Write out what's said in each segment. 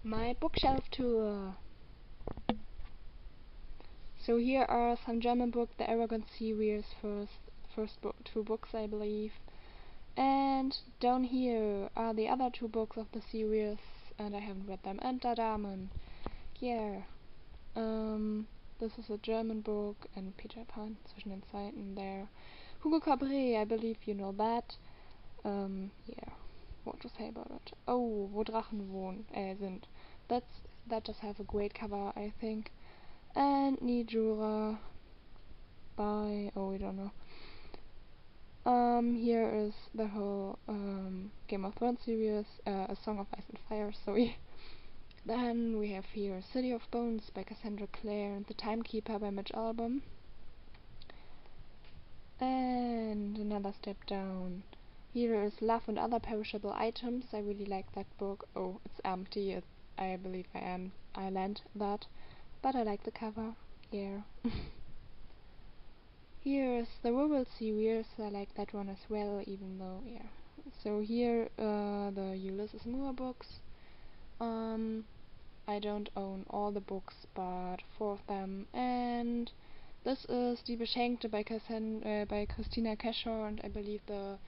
My bookshelf tour. So here are some German books, the Aragon series, first two books I believe. And down here are the other two books of the series, and I haven't read them. And Damen. Yeah. This is a German book, and Peter Pan zwischen den Zeiten there. Hugo Cabret, I believe you know that. Yeah. What to say about it? Oh, wo Drachen sind. That just has a great cover, I think. And Nijura by we don't know. Here is the whole Game of Thrones series, A Song of Ice and Fire, sorry. Then we have here City of Bones by Cassandra Clare and The Timekeeper by Mitch Albom. And another step down. Here is Love and Other Perishable Items. I really like that book. Oh, it's empty. I believe I lent that, but I like the cover. Yeah. Here's the Rural series. I like that one as well, even though yeah. So here the Ulysses Moore books. I don't own all the books, but 4 of them. And this is Die Beschenkte by Christina Keshaw, and I believe the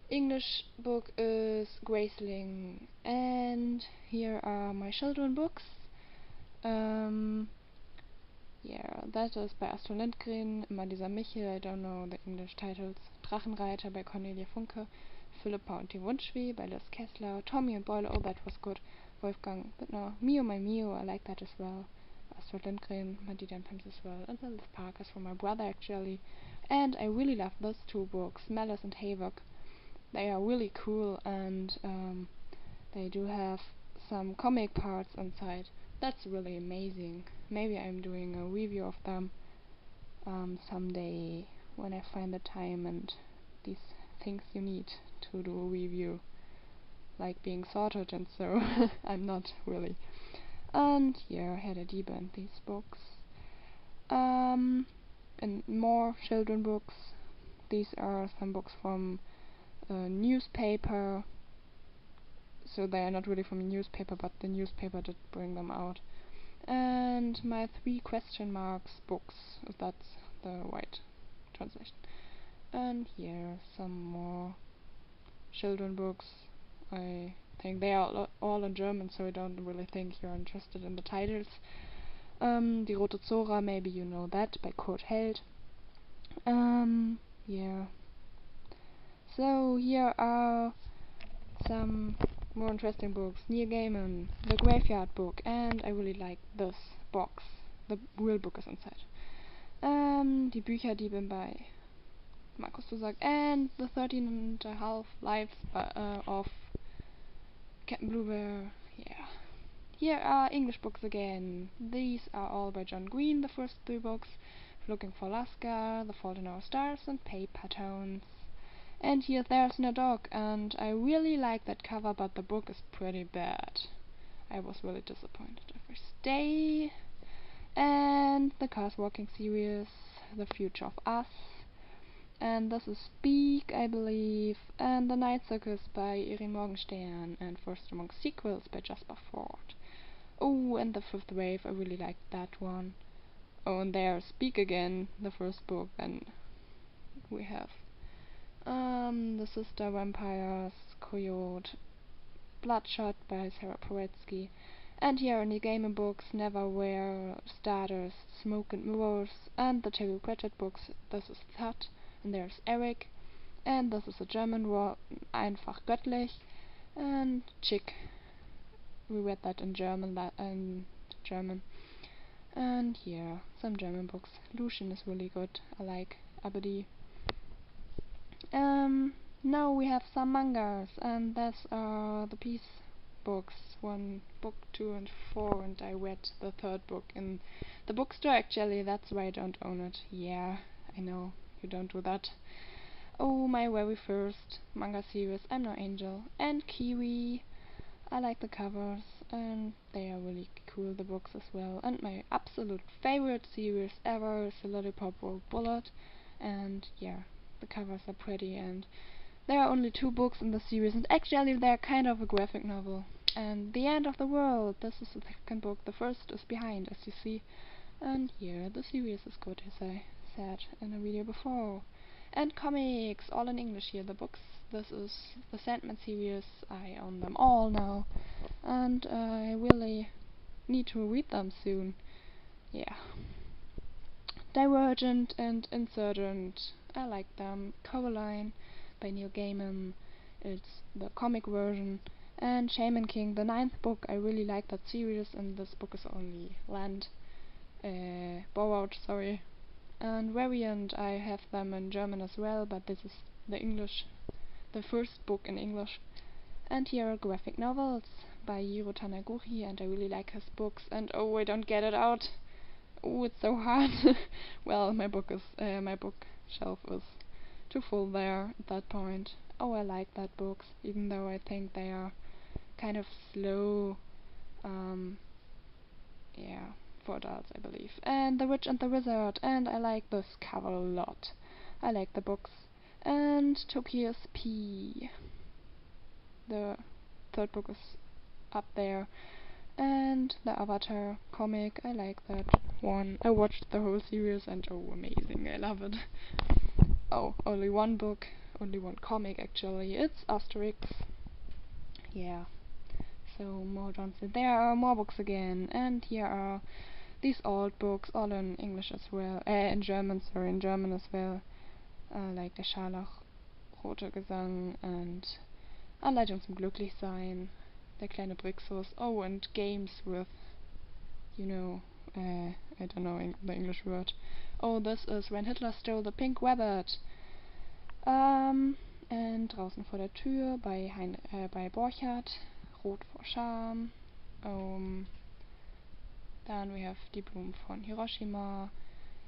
English book is Graceling. And here are my children books. Yeah, that is by Astrid Lindgren, Immer dieser Michel, I don't know the English titles. Drachenreiter by Cornelia Funke, Philippa und die Wunschfee by Liz Kessler, Tommy and Boyle, oh that was good, Wolfgang, but no, Mio my Mio, I like that as well. Astrid Lindgren, Madita and Pims as well, and then this Parker's from my brother actually. And I really love those two books, Malice and Havoc. They are really cool, and they do have some comic parts inside. That's really amazing. Maybe I'm doing a review of them someday when I find the time and these things you need to do a review, like being sorted and so. I'm not really. And here I had a deep in these books. And more children books. These are some books from a newspaper. So they are not really from a newspaper, but the newspaper did bring them out. And my 3 question marks books, if that's the right translation. And here some more children books. I think they are all in German, so I don't really think you're interested in the titles. Die Rote Zora, maybe you know that, by Kurt Held. Yeah. So here are some more interesting books. Neil Gaiman, The Graveyard Book, and I really like this box. The real book is inside. Die Bücherdiebin by Markus Zusak, and The 13.5 Lives of Captain Blue Bear. Yeah. Here are English books again. These are all by John Green, the first 3 books. Looking for Alaska, The Fault in Our Stars, and Paper Tones. And here There's No Dog, and I really like that cover, but the book is pretty bad. I was really disappointed the first day. And the Cars Walking series, The Future of Us. And this is Speak, I believe. And The Night Circus by Irene Morgenstern. And First Among Sequels by Jasper Ford. Oh, and The Fifth Wave, I really liked that one. Oh, and there's Speak again, the first book. Then we have The Sister Vampires, Coyote, Bloodshot by Sarah Poretsky. And here are Neil Gaiman books, Neverwhere, Stardust, Smoke and Mirrors, and the Terry Pratchett books. This is Thud, and there's Eric, and this is a German war, Einfach göttlich, and Chick. We read that in German, and here, some German books. Lucian is really good, I like Abadi. Now we have some mangas, and that's the Peace books, 1, book 2 and 4, and I read the 3rd book in the bookstore actually, that's why I don't own it. Yeah, I know, you don't do that. Oh, my very first manga series, I'm No Angel, and Kiwi. I like the covers, and they are really cool, the books as well. And my absolute favorite series ever is The Lollipop Road Bullet, and yeah, the covers are pretty, and there are only 2 books in the series, and actually they're kind of a graphic novel. and The End of the World. This is the second book. The first is behind, as you see. And here the series is good, as I said in a video before. And comics, all in English here. The books. This is the Sandman series. I own them all now, and I really need to read them soon. Yeah. Divergent and Insurgent, I like them. Coraline by Neil Gaiman, it's the comic version. And Shaman King, the 9th book. I really like that series, and this book is only borrowed, sorry. And Variant, I have them in German as well, but this is the first book in English. And here are graphic novels by Jiro Taniguchi, and I really like his books. And oh, I don't get it out. Oh, it's so hard. Well, my bookshelf is too full there at that point. Oh, I like that books, even though I think they are kind of slow. Yeah, for adults, I believe. And The Witch and the Wizard, and I like this cover a lot. I like the books. And Tokia's P. The third book is up there. And the Avatar comic, I like that one. I watched the whole series, and oh, amazing, I love it. Oh, only one book, only one comic actually. It's Asterix. Yeah. So more Johnson. There are more books again, and here are these old books, all in English as well. In German as well. Like der Scharlachrote Gesang and Anleitung zum Glücklichsein. Der kleine Brixus. Oh, and games with, I don't know the English word. Oh, this is When Hitler Stole the Pink Rabbit. And Draußen vor der Tür bei Borchardt. Rot vor Scham. Dann we have Die Blumen von Hiroshima.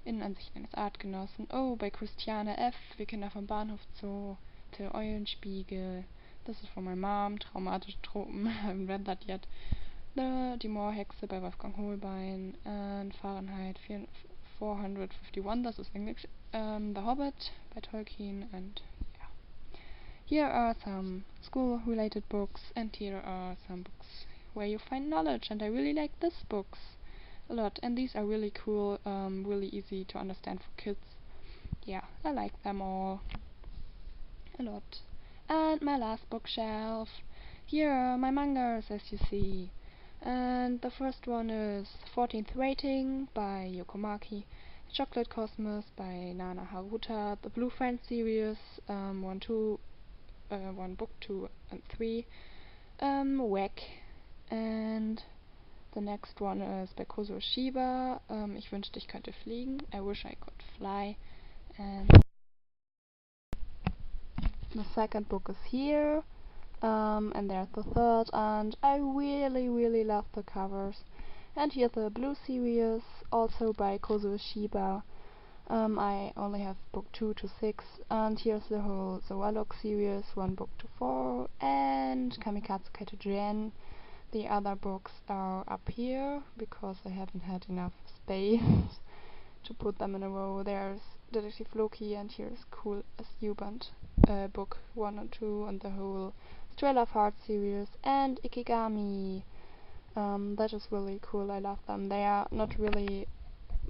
Innenansicht eines Artgenossen. Oh, bei Christiane F. Wir Kinder vom Bahnhof Zoo. Till Eulenspiegel. This is for my mom. Traumatische Tropen. I haven't read that yet. Die Moorhexe bei Wolfgang Holbein. And Fahrenheit 451. This is English. The Hobbit by Tolkien. And yeah. Here are some school-related books, and here are some books where you find knowledge. And I really like these books a lot. And these are really cool, really easy to understand for kids. Yeah, I like them all a lot. And my last bookshelf. Here are my mangas, as you see. And the first one is 14th Rating by Yoko Maki. Chocolate Cosmos by Nana Haruta. The Blue Friend series, 1 book 2 and 3. Whack. And the next one is by Kozuo Shiba. Ich wünschte, ich könnte fliegen. I wish I could fly. And the second book is here. And there's the third, and I really love the covers. And here's the Blue series, also by Kozuo Shiba. I only have book 2 to 6, and here's the whole Zoalog series, 1 book to 4, and Kamikaze Kate Gen. The other books are up here, because I haven't had enough space to put them in a row. There's Detective Loki, and here's Cool as U-Band, book 1 and 2, and the whole Trail of Heart series, and Ikigami. That is really cool, I love them. They are not really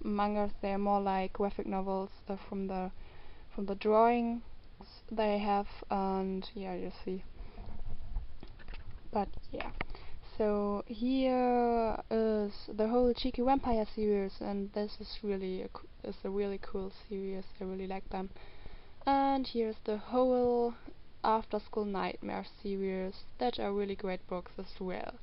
mangas, they are more like graphic novels from the drawings they have, and yeah, you see. But yeah. So here is the whole Cheeky Vampire series, and this is a really cool series. I really like them. And here's the whole After School Nightmare series. That are really great books as well.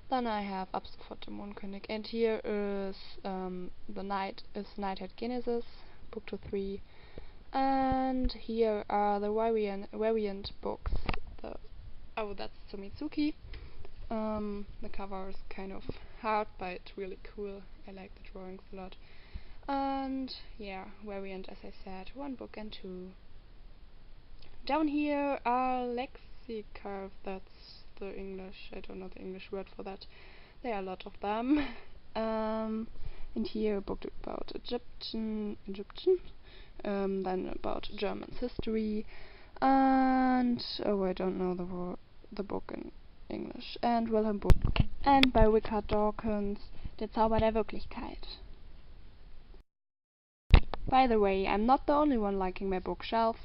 Then I have Ab sofort der Mondkönig, and here is Nighthead Genesis, book 2, 3. And here are the variant books. That's Sumitsuki. The cover is kind of hard, but really cool. I like the drawings a lot. And yeah, variant, as I said, 1 book and 2. Down here are Lexicarve, that's the English, I don't know the English word for that. There are a lot of them. And here a book about Egyptian, then about German history, and I don't know the book in English, and Wilhelm Busch, and by Richard Dawkins, Der Zauber der Wirklichkeit. By the way, I'm not the only one liking my bookshelf.